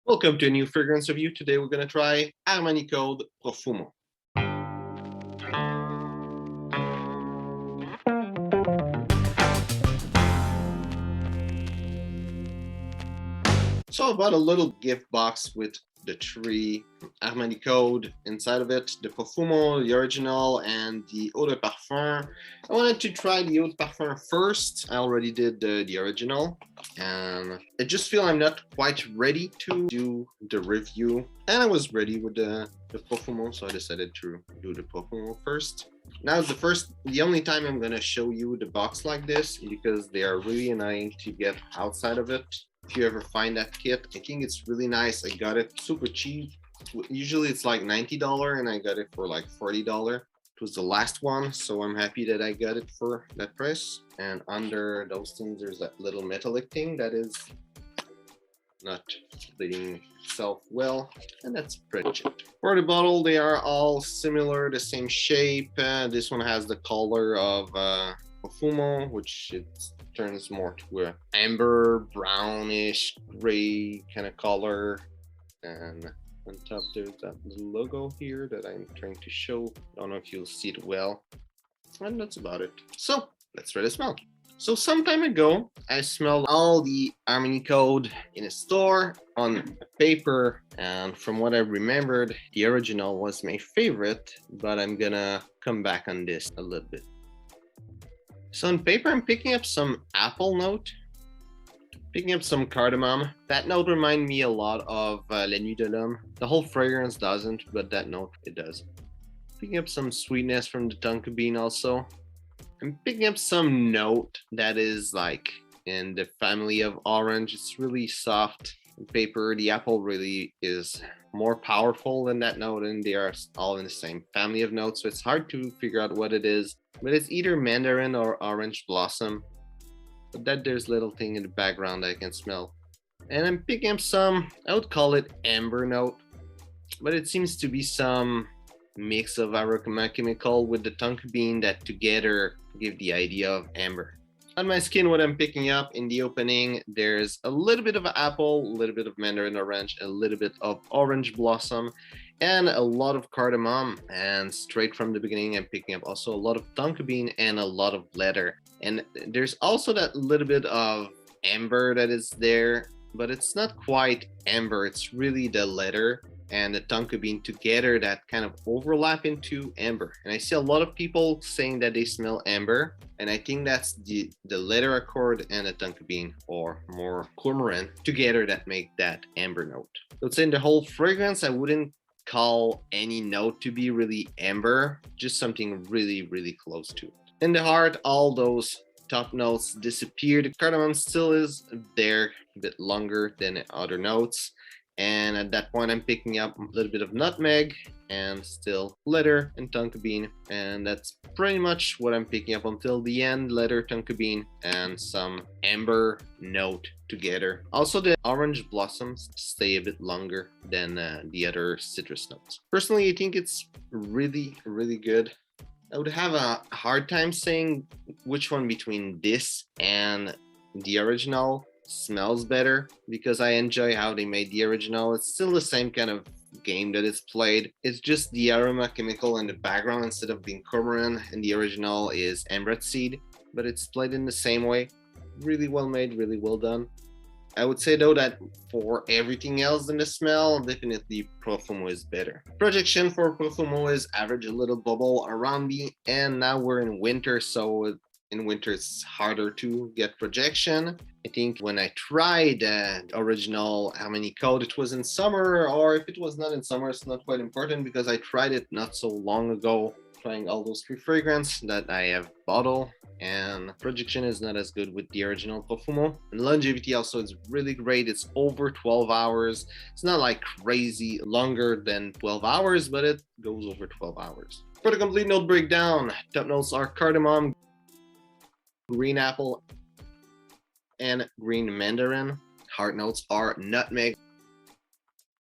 Welcome to a new fragrance review. Today we're going to try Armani Code Profumo. So I bought a little gift box with the three Armani Code inside of it, the Profumo, the original, and the Eau de Parfum. I wanted to try the Eau de Parfum first. I already did the original, and I just feel I'm not quite ready to do the review. And I was ready with the Profumo, so I decided to do the Profumo first. Now the only time I'm gonna show you the box like this, because they are really annoying to get outside of it. If you ever find that kit, I think it's really nice. I got it super cheap. Usually it's like $90 and I got it for like $40. It was the last one, so I'm happy that I got it for that price. And under those things, there's that little metallic thing that is not splitting itself well, and that's pretty much it. For the bottle, they are all similar, the same shape. This one has the color of Profumo, which it turns more to a amber, brownish, gray kind of color. And on top there's that little logo here that I'm trying to show. I don't know if you'll see it well. And that's about it. So let's try the smell. So some time ago, I smelled all the Armani Code in a store on paper, and from what I remembered, the original was my favorite, but I'm gonna come back on this a little bit. So on paper, I'm picking up some apple note, picking up some cardamom. That note reminds me a lot of La Nuit de l'Homme. The whole fragrance doesn't, but that note, it does. Picking up some sweetness from the tonka bean also. I'm picking up some note that is like in the family of orange. It's really soft on paper. The apple really is more powerful than that note, and they are all in the same family of notes, so it's hard to figure out what it is, but it's either mandarin or orange blossom. But that there's little thing in the background I can smell. And I'm picking up some, I would call it amber note, but it seems to be some mix of aroma chemical with the tonka bean that together give the idea of amber. On my skin, what I'm picking up in the opening, there's a little bit of apple, a little bit of mandarin orange, a little bit of orange blossom, and a lot of cardamom. And straight from the beginning, I'm picking up also a lot of tonka bean and a lot of leather. And there's also that little bit of amber that is there, but it's not quite amber. It's really the leather and the tonka bean together that kind of overlap into amber. And I see a lot of people saying that they smell amber, and I think that's the leather accord and the tonka bean, or more coumarin, together that make that amber note. Let's say in the whole fragrance, I wouldn't call any note to be really amber, just something really, really close to it. In the heart, all those top notes disappear. The cardamom still is there, a bit longer than other notes. And at that point, I'm picking up a little bit of nutmeg and still leather and tonka bean. And that's pretty much what I'm picking up until the end, leather, tonka bean, and some amber note together. Also, the orange blossoms stay a bit longer than the other citrus notes. Personally, I think it's really, really good. I would have a hard time saying which one between this and the original smells better, because I enjoy how they made the original. It's still the same kind of game that is played. It's just the aroma chemical in the background instead of being coumarin, and the original is amber seed, but it's played in the same way. Really well made, really well done. I would say though that for everything else in the smell, definitely Profumo is better. Projection for Profumo is average, a little bubble around me, and now we're in winter, so in winter it's harder to get projection. I think when I tried the original Armani Code, it was in summer, or if it was not in summer, it's not quite important because I tried it not so long ago, trying all those three fragrances that I have bottled, and projection is not as good with the original Profumo. And longevity also is really great. It's over 12 hours. It's not like crazy longer than 12 hours, but it goes over 12 hours. For the complete note breakdown, top notes are cardamom, green apple, and green mandarin. Heart notes are nutmeg,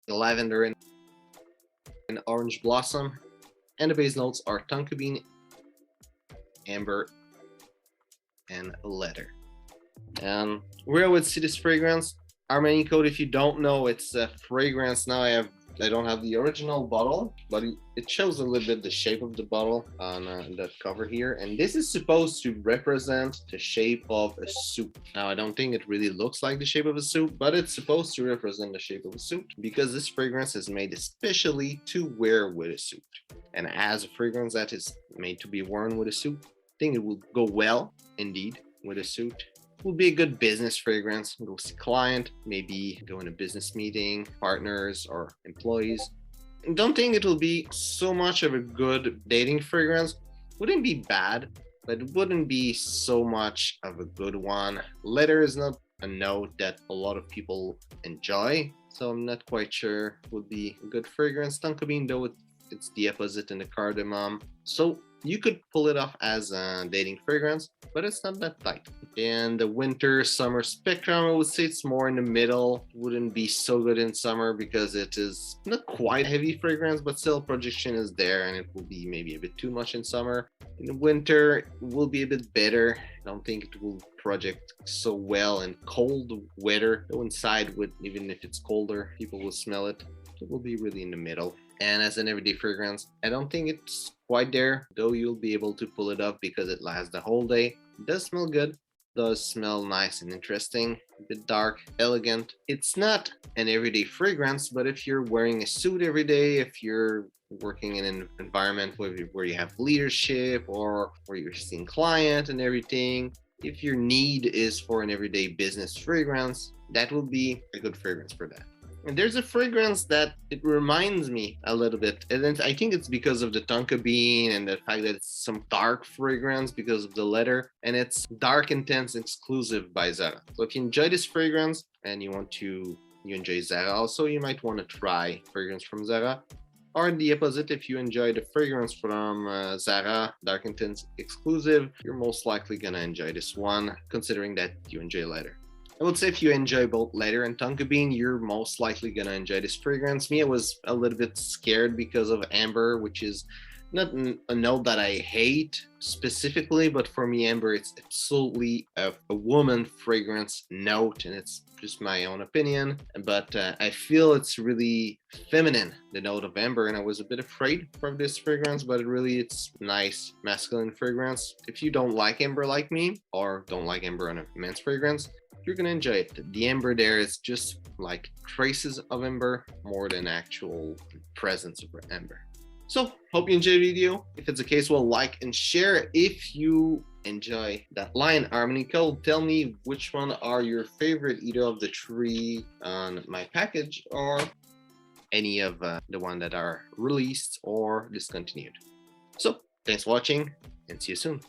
lavender, and orange blossom. And the base notes are tonka bean, amber, and leather. And where I would see this fragrance, Armani Code, if you don't know, it's a fragrance. Now I don't have the original bottle, but it shows a little bit the shape of the bottle on the cover here. And this is supposed to represent the shape of a suit. Now, I don't think it really looks like the shape of a suit, but it's supposed to represent the shape of a suit because this fragrance is made especially to wear with a suit. And as a fragrance that is made to be worn with a suit, I think it will go well, indeed, with a suit. Will be a good business fragrance. Go see client, maybe go in a business meeting, partners or employees. Don't think it'll be so much of a good dating fragrance. Wouldn't be bad, but it wouldn't be so much of a good one. Leather is not a note that a lot of people enjoy, so I'm not quite sure would be a good fragrance. Tonka bean, though, it's the opposite in the cardamom. So you could pull it off as a dating fragrance, but it's not that tight. And the winter summer spectrum, I would say it's more in the middle. Wouldn't be so good in summer because it is not quite heavy fragrance, but still projection is there, and it will be maybe a bit too much in summer. In the winter, it will be a bit better. I don't think it will project so well in cold weather. Go inside with, even if it's colder, people will smell it. It will be really in the middle. And as an everyday fragrance, I don't think it's quite there, though you'll be able to pull it off because it lasts the whole day. It does smell good, does smell nice and interesting, a bit dark, elegant. It's not an everyday fragrance, but if you're wearing a suit every day, if you're working in an environment where you have leadership or where you're seeing client and everything, if your need is for an everyday business fragrance, that will be a good fragrance for that. And there's a fragrance that it reminds me a little bit, and I think it's because of the tonka bean and the fact that it's some dark fragrance because of the leather, and it's Dark Intense Exclusive by Zara. So if you enjoy this fragrance and you enjoy Zara also, you might want to try fragrance from Zara. Or the opposite, if you enjoy the fragrance from Zara, Dark Intense Exclusive, you're most likely gonna enjoy this one, considering that you enjoy leather. I would say if you enjoy both leather and tonka bean, you're most likely gonna enjoy this fragrance. Me, I was a little bit scared because of amber, which is not a note that I hate specifically, but for me, amber, it's absolutely a woman fragrance note, and it's just my own opinion. But I feel it's really feminine, the note of amber, and I was a bit afraid from this fragrance, but it's nice masculine fragrance. If you don't like amber like me, or don't like amber on a men's fragrance, you're gonna enjoy it. The amber there is just like traces of amber more than actual presence of amber. So hope you enjoyed the video. If it's the case, well, like and share. If you enjoy that line, Armani Code, tell me which one are your favorite, either of the three on my package or any of the one that are released or discontinued. So thanks for watching and see you soon.